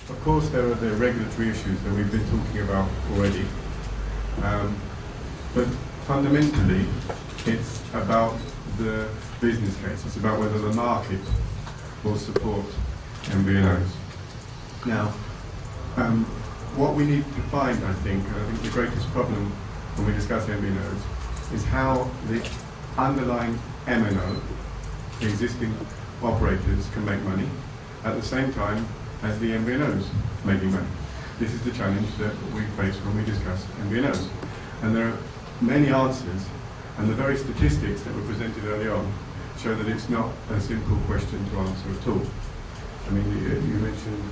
of course there are the regulatory issues that we've been talking about already, but fundamentally it's about the business case. It's about whether the market will support MVNOs. Now, what we need to find, I think the greatest problem when we discuss MVNOs is how the underlying MNO, the existing operators, can make money at the same time as the MVNOs making money. This is the challenge that we face when we discuss MVNOs. And there are many answers, and the very statistics that were presented early on show that it's not a simple question to answer at all. I mean, you mentioned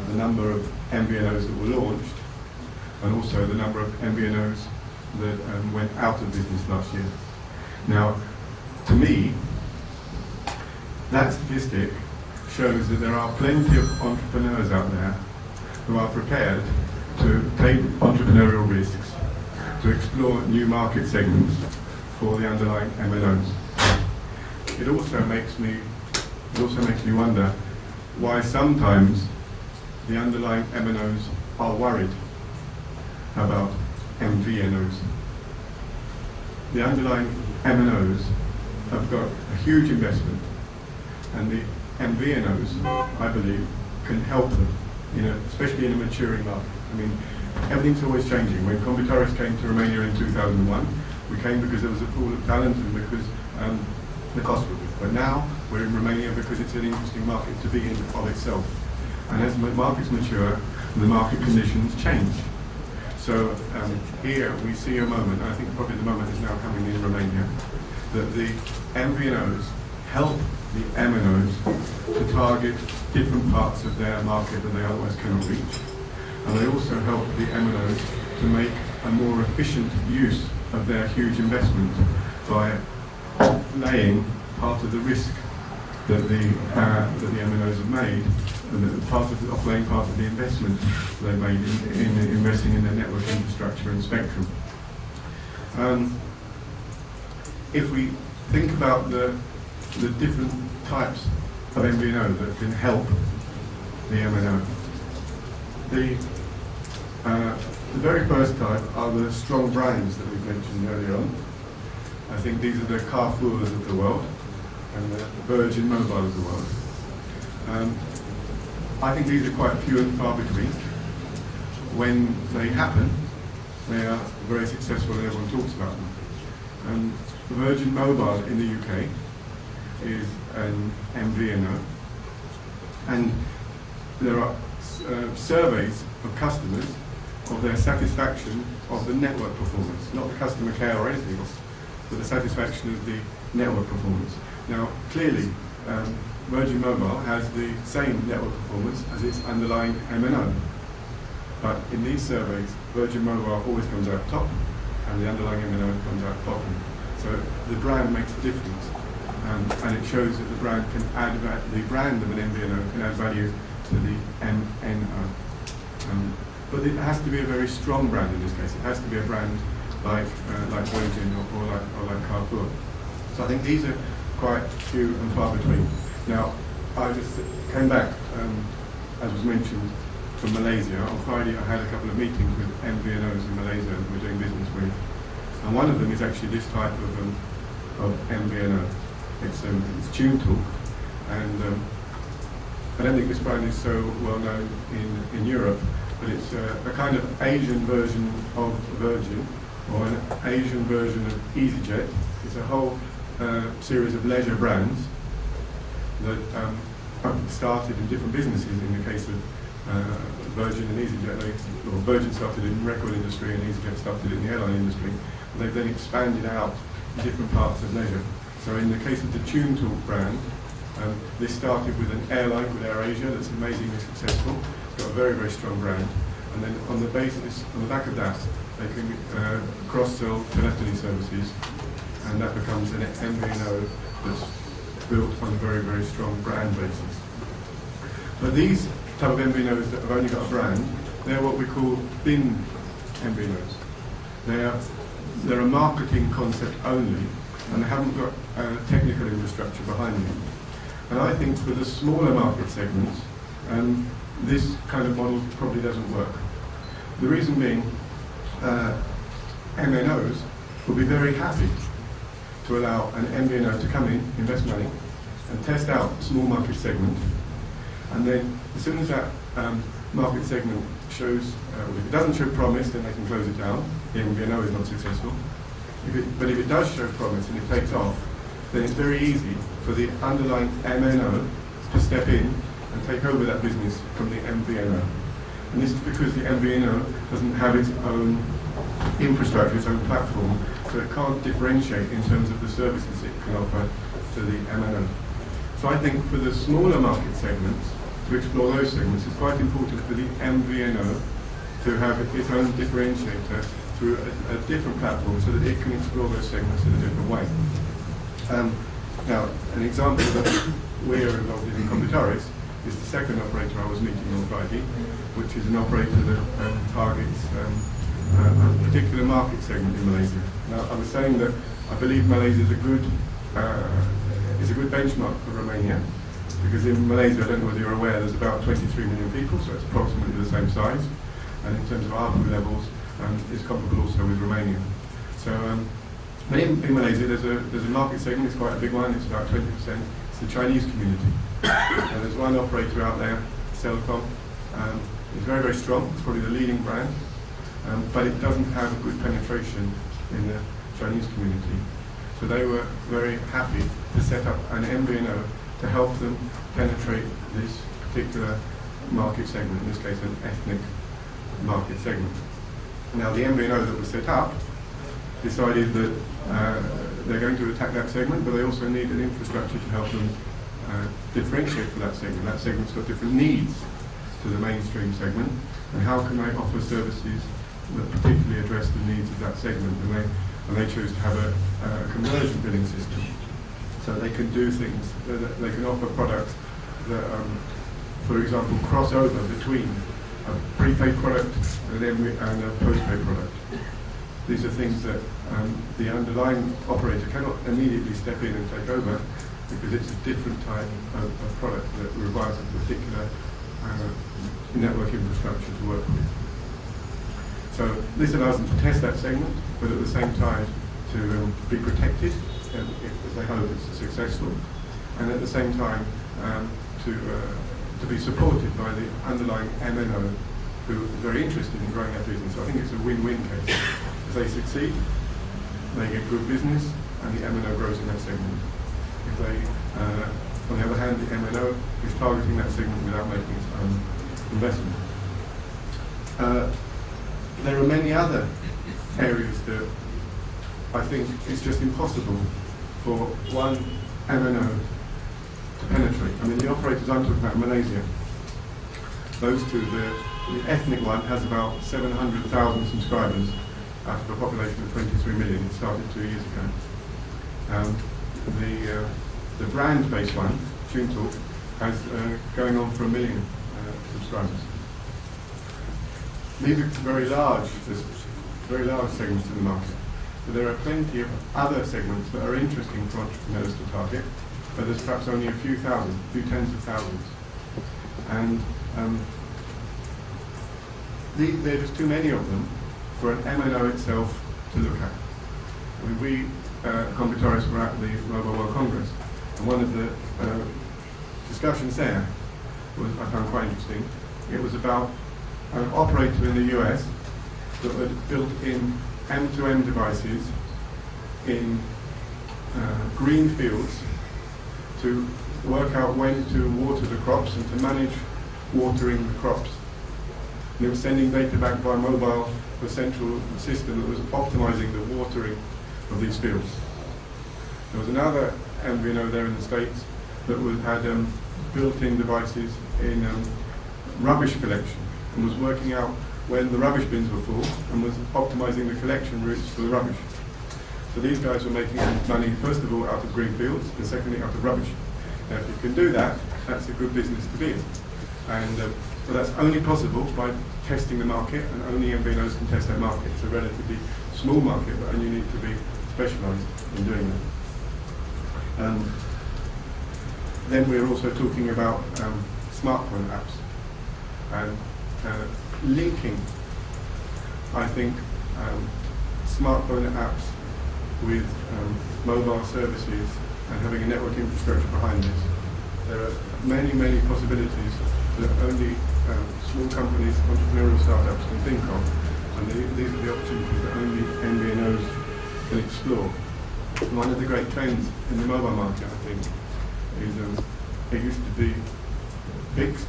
the number of MVNOs that were launched, and also the number of MVNOs that went out of business last year. Now, to me, that statistic shows that there are plenty of entrepreneurs out there who are prepared to take entrepreneurial risks, to explore new market segments for the underlying MNOs. It also makes me wonder why sometimes the underlying MNOs are worried about MVNOs. The underlying MNOs have got a huge investment, and the MVNOs, I believe, can help them, especially in a maturing market. I mean, everything's always changing. When Computaris came to Romania in 2001, we came because there was a pool of talent and because the cost was good. But now we're in Romania because it's an interesting market to be in of itself. And as markets mature, the market conditions change. So here we see a moment, I think probably the moment is now coming in Romania, that the MVNOs help the MNOs to target different parts of their market that they otherwise cannot reach. And they also help the MNOs to make a more efficient use of their huge investment by laying part of the risk that the MNOs have made, and offlaying part of the investment they made in investing in their network infrastructure and spectrum. If we think about the different types of MVNO that can help the MNO, the very first type are the strong brands that we've mentioned earlier on. I think these are the Carrefours of the world and the Virgin Mobile of the world. I think these are quite few and far between. When they happen, they are very successful and everyone talks about them. Virgin Mobile in the UK is an MVNO, and there are surveys of customers of their satisfaction of the network performance, not the customer care or anything else, but the satisfaction of the network performance. Now, clearly, Virgin Mobile has the same network performance as its underlying MNO. But in these surveys, Virgin Mobile always comes out top, and the underlying MNO comes out bottom. So the brand makes a difference, and it shows that the brand can add the brand of an MVNO can add value to the MNO. But it has to be a very strong brand in this case. It has to be a brand like Virgin or like Carrefour. So I think these are quite few and far between. Now, I just came back, as was mentioned, from Malaysia. On Friday I had a couple of meetings with MVNOs in Malaysia that we're doing business with. And one of them is actually this type of MVNO. It's TuneTalk. And I don't think this brand is so well known in Europe, but it's a kind of Asian version of Virgin, or an Asian version of EasyJet. It's a whole series of leisure brands that started in different businesses. In the case of Virgin and EasyJet, Virgin started in the record industry and EasyJet started in the airline industry. They've then expanded out in different parts of leisure. So in the case of the TuneTalk brand, this started with an airline called AirAsia that's amazingly successful. It's got a very, very strong brand. And then on the back of that, they can cross-sell telephony services, and that becomes an MVNO that's built on a very, very strong brand basis. But these type of MVNOs that have only got a brand, they're what we call thin MVNOs. They're a marketing concept only, and they haven't got technical infrastructure behind them. And I think for the smaller market segments, this kind of model probably doesn't work. The reason being, MNOs will be very happy to allow an MVNO to come in, invest money, and test out a small market segment. And then, as soon as that market segment shows, if it doesn't show promise, then they can close it down. The MVNO is not successful. But if it does show promise and it takes off, then it's very easy for the underlying MNO to step in and take over that business from the MVNO. And this is because the MVNO doesn't have its own infrastructure, its own platform, so it can't differentiate in terms of the services it can offer to the MNO. So I think for the smaller market segments, to explore those segments, it's quite important for the MVNO to have its own differentiator through a different platform so that it can explore those segments in a different way. Now, an example that we are involved in Computaris is the second operator I was meeting on Friday, which is an operator that targets a particular market segment in Malaysia. Now, I was saying that I believe Malaysia is a good benchmark for Romania, because in Malaysia, I don't know whether you're aware, there's about 23 million people, so it's approximately the same size, and in terms of ARPU levels, it's comparable also with Romania. So, but in Malaysia, there's a market segment, it's quite a big one, it's about 20%, it's the Chinese community. There's one operator out there, Celcom, it's very, very strong, it's probably the leading brand, but it doesn't have a good penetration in the Chinese community. So they were very happy to set up an MVNO to help them penetrate this particular market segment, in this case an ethnic market segment. Now the MVNO that was set up decided that they're going to attack that segment, but they also need an infrastructure to help them differentiate for that segment. That segment's got different needs to the mainstream segment, and how can they offer services that particularly address the needs of that segment? And they choose to have a conversion billing system. So they can do things, they can offer products that, for example, cross over between a prepaid product and a postpaid product. These are things that the underlying operator cannot immediately step in and take over, because it's a different type of product that requires a particular network infrastructure to work with. So this allows them to test that segment, but at the same time to be protected if they hope it's successful, and at the same time to be supported by the underlying MNO who is very interested in growing their business. So I think it's a win-win case. If they succeed, they get good business, and the MNO grows in that segment. If they, on the other hand, the MNO is targeting that segment without making its own investment. There are many other areas that I think it's just impossible for one MNO to penetrate. I mean, the operators I'm talking about in Malaysia, those two, the ethnic one has about 700,000 subscribers out of a population of 23 million. It started 2 years ago. The brand-based one, TuneTalk, has going on for 1 million subscribers. These are very large segments in the market. But there are plenty of other segments that are interesting for entrepreneurs to target, but there's perhaps only a few thousand, a few tens of thousands. And there are just too many of them for an MNO itself to look at. I mean, we at Computaris were at the Mobile World Congress, and one of the discussions there was, I found quite interesting. It was about an operator in the US that had built in M2M devices in green fields to work out when to water the crops and to manage watering the crops. And it was sending data back by mobile to a central system that was optimizing the watering of these fields. There was another MVNO there in the States that had built-in devices in rubbish collection, and was working out when the rubbish bins were full and was optimizing the collection routes for the rubbish. So these guys were making money, first of all, out of green fields, and secondly, out of rubbish. Now, if you can do that, that's a good business to be in. And but that's only possible by testing the market, and only MVNOs can test that market. It's a relatively small market, but you need to be specialized in doing that. Then we're also talking about smartphone apps. and linking, I think, smartphone apps with mobile services and having a network infrastructure behind this. There are many, many possibilities that only small companies, entrepreneurial startups can think of, and these are the opportunities that only MVNOs can explore. One of the great trends in the mobile market, I think, is it used to be fixed,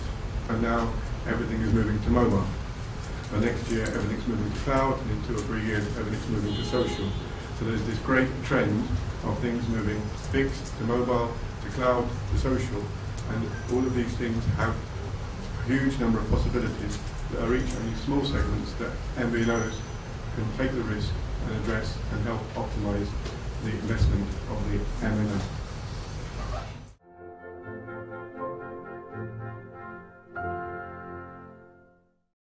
and now everything is moving to mobile. And next year, everything's moving to cloud, and in 2 or 3 years, everything's moving to social. So there's this great trend of things moving fixed to mobile, to cloud, to social, and all of these things have a huge number of possibilities that are each only small segments that MVNOs can take the risk and address and help optimize the investment of the MNO.